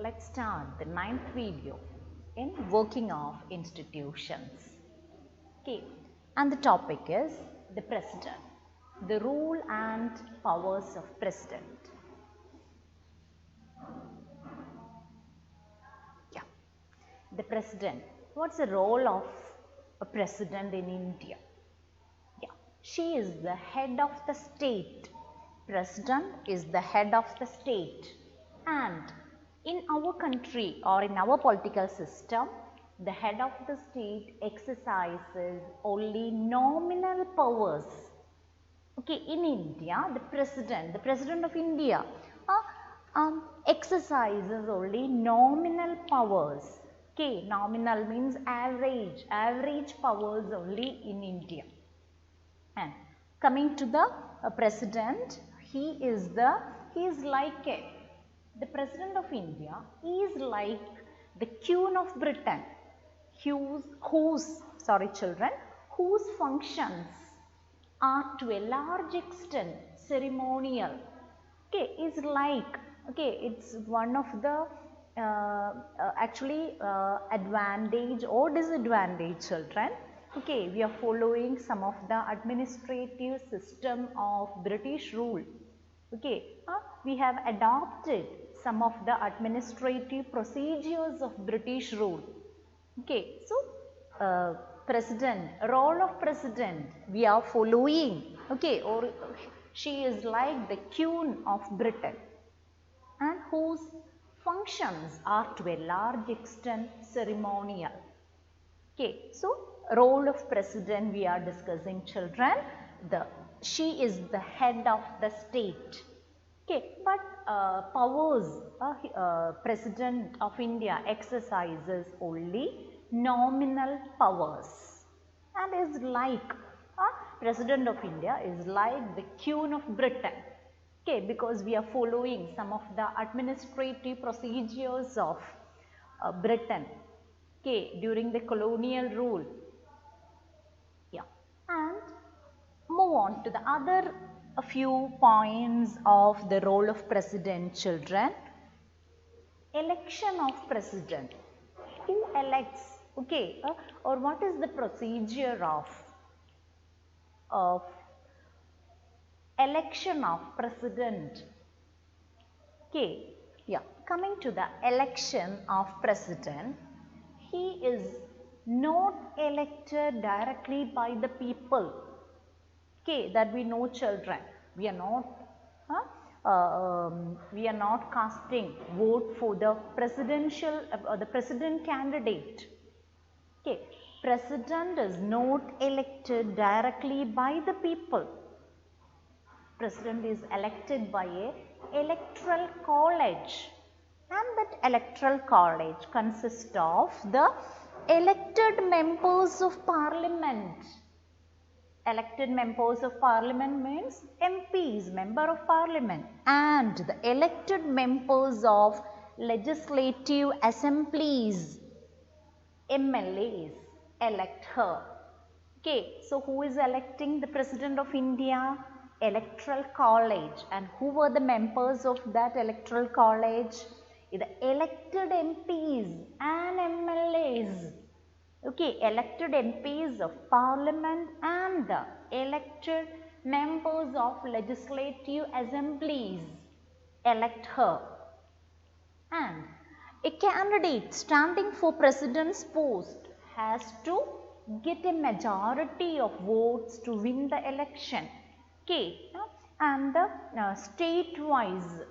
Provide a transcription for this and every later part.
let's start the 9th video in working of institutions. Okay, and the topic is the president, the role and powers of president. Yeah, the president. What's the role of a president in India? Yeah, she is the head of the state. President is the head of the state, and in our country or in our political system, the head of the state exercises only nominal powers. Okay, in India, the president of India exercises only nominal powers. Okay, nominal means average powers only in India. And coming to the president, the president of India is like the Queen of Britain, whose functions are to a large extent ceremonial. Okay, is like, okay, it's one of the advantage or disadvantage, children. Okay, we are following some of the administrative system of British rule. Okay, we have adopted some of the administrative procedures of British rule. Okay, so role of president we are following. Okay, or she is like the Queen of Britain, and whose functions are to a large extent ceremonial. Okay, so role of president we are discussing, children. She is the head of the state. Okay, but powers, president of India exercises only nominal powers, and is like president of India is like the Queen of Britain. Okay, because we are following some of the administrative procedures of Britain. Okay, during the colonial rule. Yeah, and move on to the other a few points of the role of president, children. Election of president. Who elects? Okay, or what is the procedure of election of president? Okay, yeah. Coming to the election of president, he is not elected directly by the people. Okay, that we know, children. We are not casting vote for the presidential the president candidate. Okay, president is not elected directly by the people. President is elected by a electoral college, and that electoral college consists of the elected members of parliament. Elected members of parliament means MPs, member of parliament, and the elected members of legislative assemblies, MLAs, elect her. Okay, so who is electing the president of India? Electoral college. And who were the members of that electoral college? The elected MPs and MLAs. Okay, elected MPs of parliament and the elected members of legislative assemblies elect her. And a candidate standing for president's post has to get a majority of votes to win the election. Okay, and the state-wise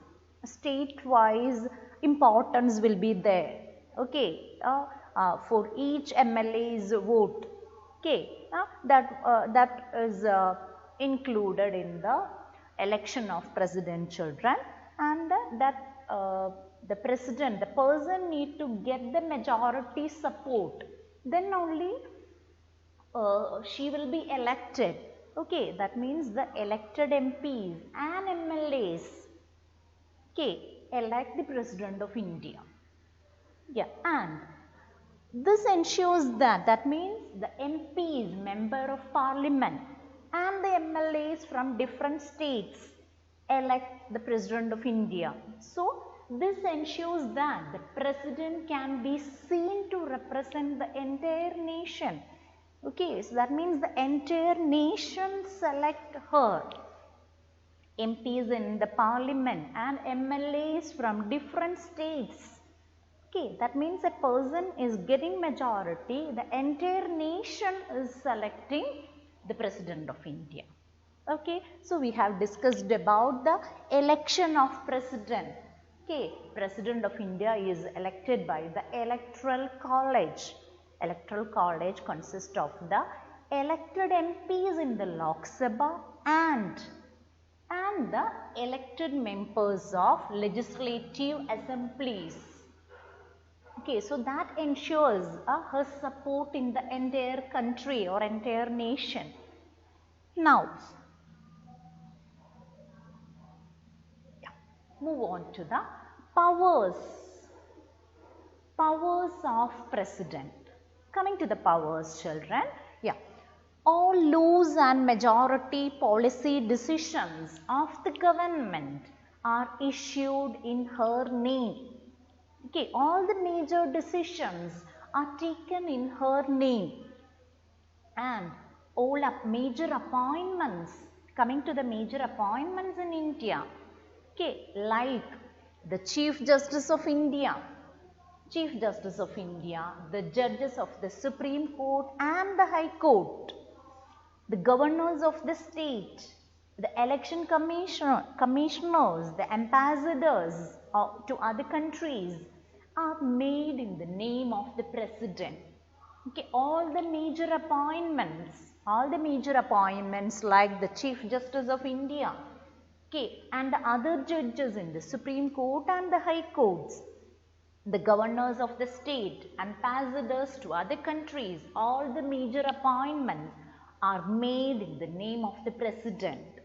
importance will be there. Okay, for each MLA's vote. Okay, that is included in the election of president, children, and the person need to get the majority support. Then only she will be elected. Okay, that means the elected MPs and MLAs, okay, elect the president of India. Yeah, and this ensures that means the MPs, member of parliament, and the MLAs from different states elect the president of India. So this ensures that the president can be seen to represent the entire nation. Okay, so that means the entire nation select her. MPs in the parliament and MLAs from different states. Okay, that means a person is getting majority, the entire nation is selecting the President of India. Okay, so we have discussed about the election of president. Okay, President of India is elected by the Electoral College. Electoral College consists of the elected MPs in the Lok Sabha and the elected members of legislative assemblies. Okay, so that ensures her support in the entire country or entire nation. Now, move on to the powers of president. Coming to the powers, children, all laws and majority policy decisions of the government are issued in her name. Okay, all the major decisions are taken in her name, and all major appointments, coming to the major appointments in India, okay, like the Chief Justice of India, the judges of the Supreme Court and the High Court, the governors of the state, the election commissioners, the ambassadors to other countries are made in the name of the president. Okay, all the major appointments like the Chief Justice of India, okay, and the other judges in the Supreme Court and the High Courts, the governors of the state, ambassadors to other countries, all the major appointments are made in the name of the president.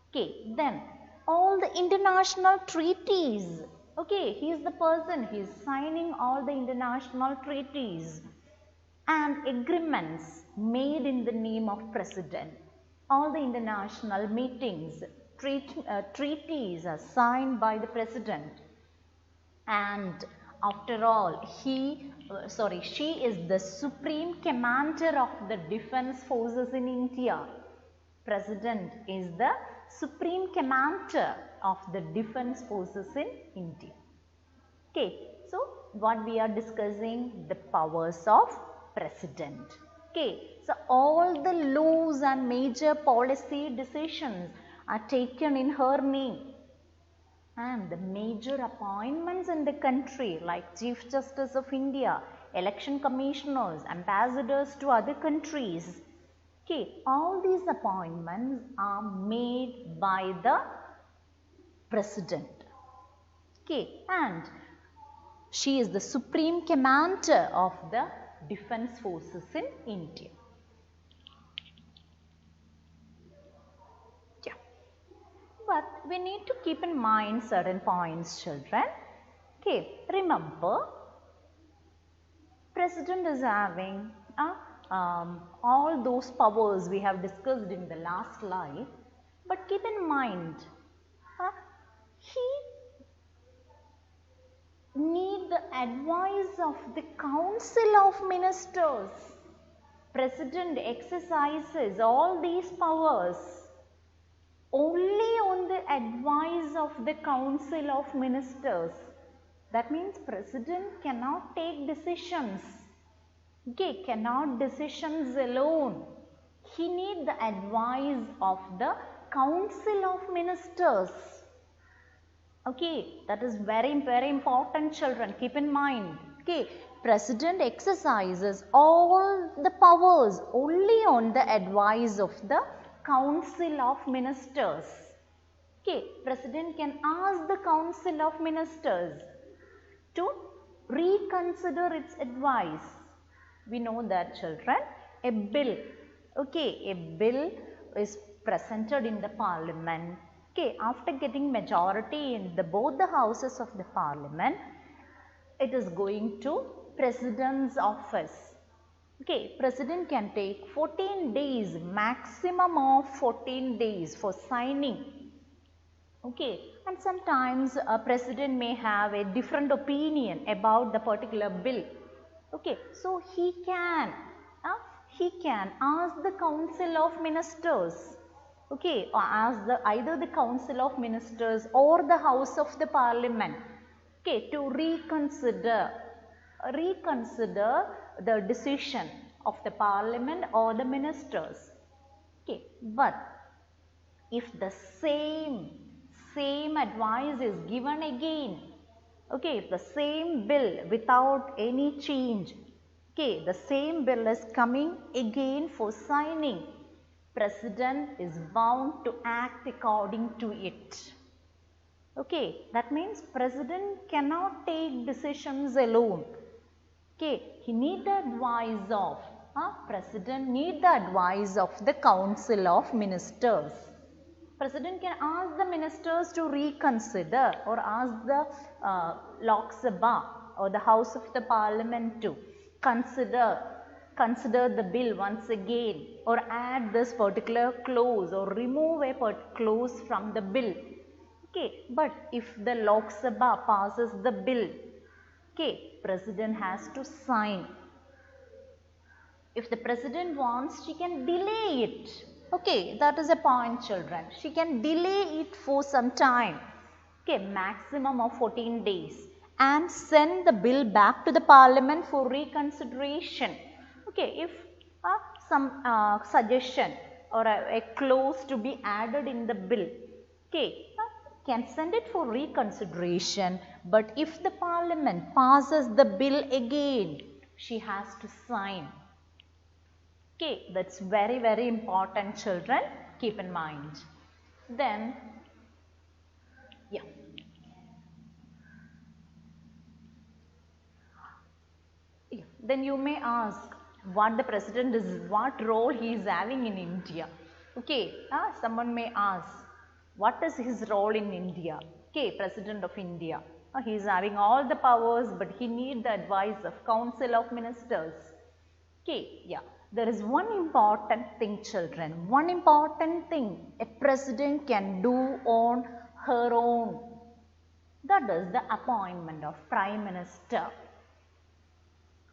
Okay, then all the international treaties, okay, he is the person, he is signing all the international treaties and agreements made in the name of president. All the international meetings, treaties are signed by the president, and after all, she is the supreme commander of the defense forces in India. President is the supreme commander of the defense forces in India. Okay, so what we are discussing, the powers of president. Okay, so all the laws and major policy decisions are taken in her name, and the major appointments in the country like Chief Justice of India, election commissioners, ambassadors to other countries, okay, all these appointments are made by the president. Okay, and she is the supreme commander of the defense forces in India. But we need to keep in mind certain points, children. Okay, remember, president is having all those powers we have discussed in the last slide. But keep in mind, he need the advice of the Council of Ministers. President exercises all these powers only on the advice of the Council of Ministers. That means president cannot take decisions. Okay, cannot decisions alone. He needs the advice of the Council of Ministers. Okay, that is very, very important, children. Keep in mind. Okay, president exercises all the powers only on the advice of the Council of Ministers. Okay, president can ask the Council of Ministers to reconsider its advice. We know that, children, a bill is presented in the parliament. Okay, after getting majority in both the houses of the parliament, it is going to president's office. Okay, president can take 14 days, maximum of 14 days for signing. Okay, and sometimes a president may have a different opinion about the particular bill. Okay, so he can ask the council of ministers, okay, or ask either the council of ministers or the house of the parliament, okay, to reconsider the decision of the parliament or the ministers. Okay, but if the same advice is given again, okay, if the same bill without any change, okay, the same bill is coming again for signing, president is bound to act according to it. Okay, that means president cannot take decisions alone. Okay, he need the advice of president need the advice of the council of ministers. President can ask the ministers to reconsider, or ask the Lok Sabha or the house of the parliament to consider the bill once again, or add this particular clause or remove a clause from the bill. Okay, but if the Lok Sabha passes the bill, okay, president has to sign. If the president wants, she can delay it. Okay, that is a point, children. She can delay it for some time, okay, maximum of 14 days, and send the bill back to the parliament for reconsideration. Okay, if some suggestion or a clause to be added in the bill, okay, can send it for reconsideration, but if the parliament passes the bill again, she has to sign. Okay, that's very, very important, children. Keep in mind. Then, yeah. Then you may ask what the president is, what role he is having in India. Okay, someone may ask, what is his role in India? Okay, president of India. He is having all the powers, but he needs the advice of council of ministers. Okay, yeah. There is one important thing, children, one important thing a president can do on her own. That is the appointment of prime minister.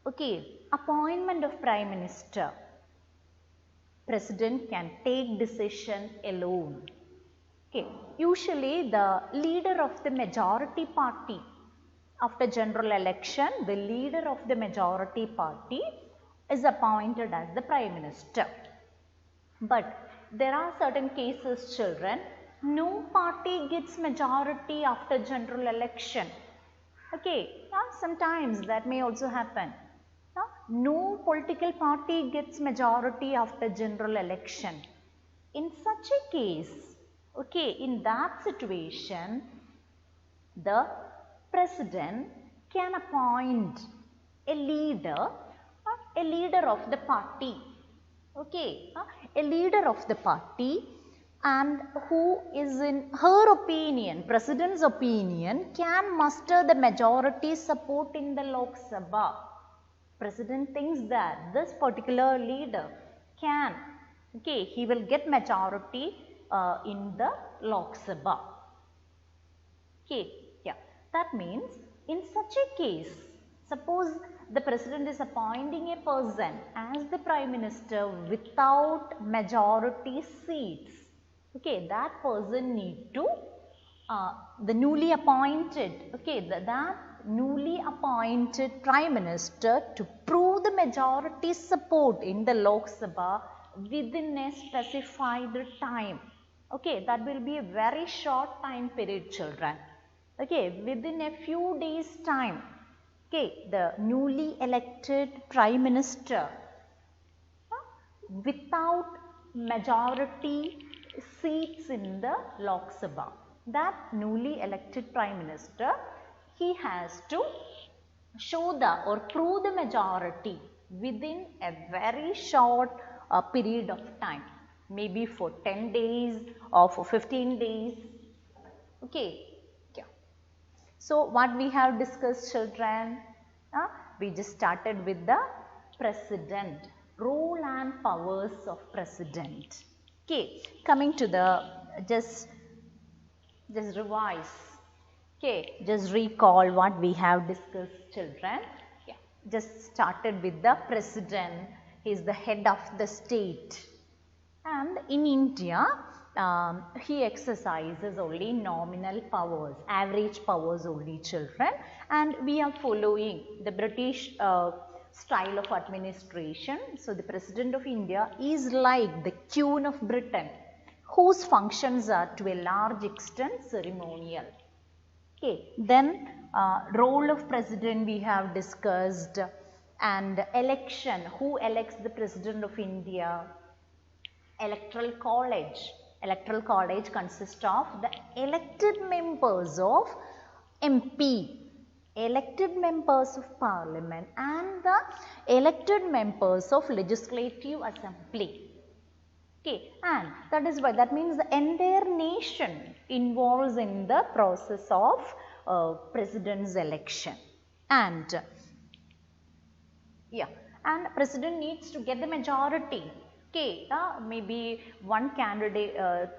Okay, appointment of prime minister. President can take decision alone. Okay, usually the leader of the majority party, after general election, the leader of the majority party is appointed as the prime minister. But there are certain cases, children, no party gets majority after general election. Okay, sometimes that may also happen. No political party gets majority after general election. In such a case, okay, in that situation, the president can appoint a leader of the party, okay, a leader of the party, and who is, in her opinion, president's opinion, can muster the majority support in the Lok Sabha. President thinks that this particular leader can, okay, he will get majority in the Lok Sabha. Okay, yeah, that means in such a case, suppose the president is appointing a person as the prime minister without majority seats. Okay, that person need to, the newly appointed, okay, that newly appointed prime minister to prove the majority support in the Lok Sabha within a specified time. Okay, that will be a very short time period, children. Okay, within a few days time. Okay, the newly elected prime minister without majority seats in the Lok Sabha, that newly elected prime minister, he has to show the or prove the majority within a very short period of time, maybe for 10 days or for 15 days. Okay. So, what we have discussed, children, we just started with the president, role and powers of president. Okay, coming to the just Just revise. Okay, just recall what we have discussed, children. Yeah, just started with the president. He is the head of the state. And in India, he exercises only nominal powers, average powers only, children. And we are following the British style of administration. So, the President of India is like the Queen of Britain, whose functions are to a large extent ceremonial. Okay, then role of President we have discussed, and election, who elects the President of India. Electoral college consists of the elected members of MP, elected members of parliament, and the elected members of legislative assembly. Okay, and that means the entire nation involves in the process of president's election. And president needs to get the majority. Okay, maybe one candidate,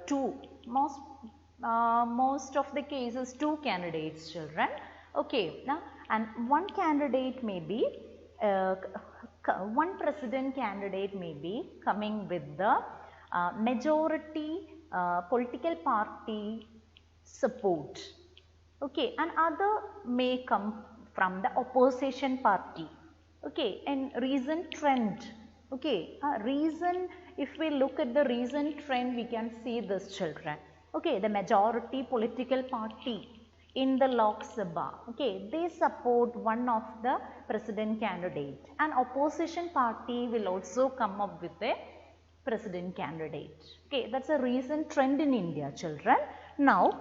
two, most of the cases two candidates, children. Okay, and one candidate may be, one president candidate may be coming with the majority political party support. Okay, and other may come from the opposition party. Okay, and recent trend. Okay, if we look at the recent trend, we can see this, children. Okay, the majority political party in the Lok Sabha, okay, they support one of the president candidate, and opposition party will also come up with a president candidate. Okay, that's a recent trend in India, children. Now,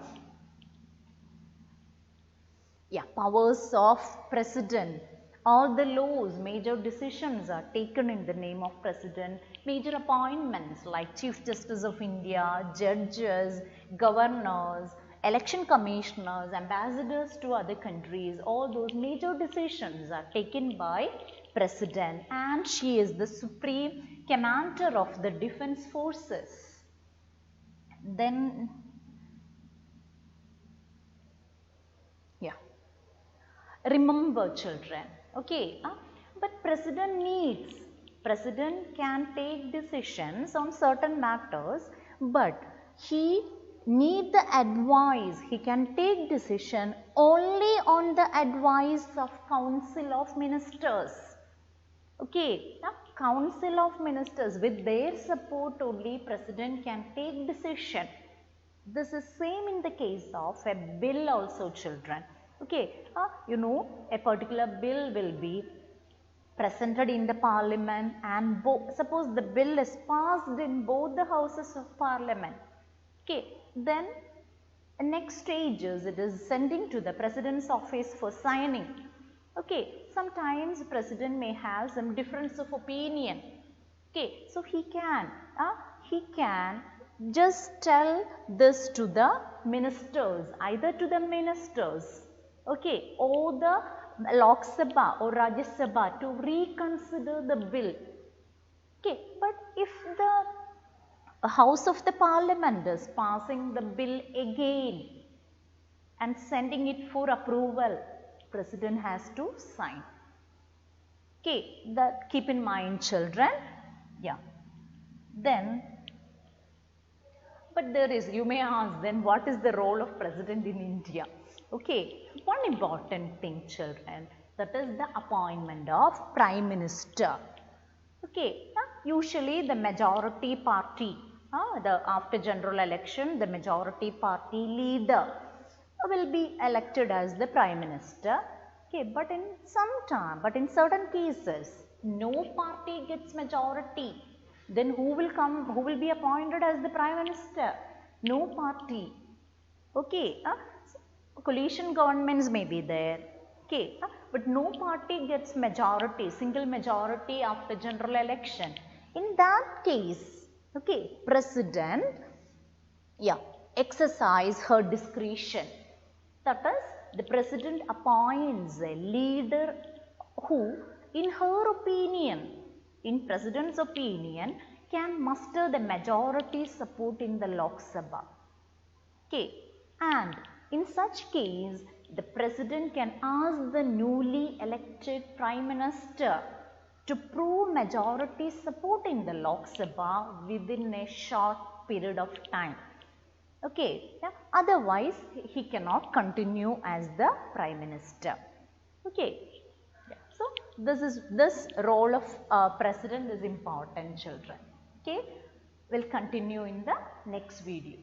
powers of president. All the laws, major decisions are taken in the name of president. Major appointments like Chief Justice of India, judges, governors, election commissioners, ambassadors to other countries, all those major decisions are taken by president, and she is the supreme commander of the defense forces. Then, remember, children. Okay, but president can take decisions on certain matters, but he need the advice. He can take decision only on the advice of Council of Ministers. Okay, now Council of Ministers, with their support only president can take decision. This is same in the case of a bill also, children. Okay, a particular bill will be presented in the parliament, and suppose the bill is passed in both the houses of parliament. Okay, then next stage is it is sending to the president's office for signing. Okay, sometimes president may have some difference of opinion. Okay, so he can just tell this to the ministers, either to the ministers, okay, or the Lok Sabha or Rajya Sabha to reconsider the bill. Okay, but if the House of the Parliament is passing the bill again and sending it for approval, president has to sign. Okay, that keep in mind, children. Then, but there is, you may ask, then what is the role of president in India? Okay, one important thing, children, that is the appointment of prime minister. Okay, usually the majority party, after general election, the majority party leader will be elected as the prime minister. Okay, but in certain cases, no party gets majority. Then who will be appointed as the prime minister? No party. Okay, coalition governments may be there. Okay, but no party gets majority, single majority after general election. In that case, okay, president, exercise her discretion. That is, the president appoints a leader who, in her opinion, in president's opinion, can muster the majority support in the Lok Sabha. Okay, And in such case, the president can ask the newly elected prime minister to prove majority support in the Lok Sabha within a short period of time. Okay, yeah? Otherwise he cannot continue as the prime minister. Okay, yeah. So this role of president is important, children. Okay, we'll continue in the next video.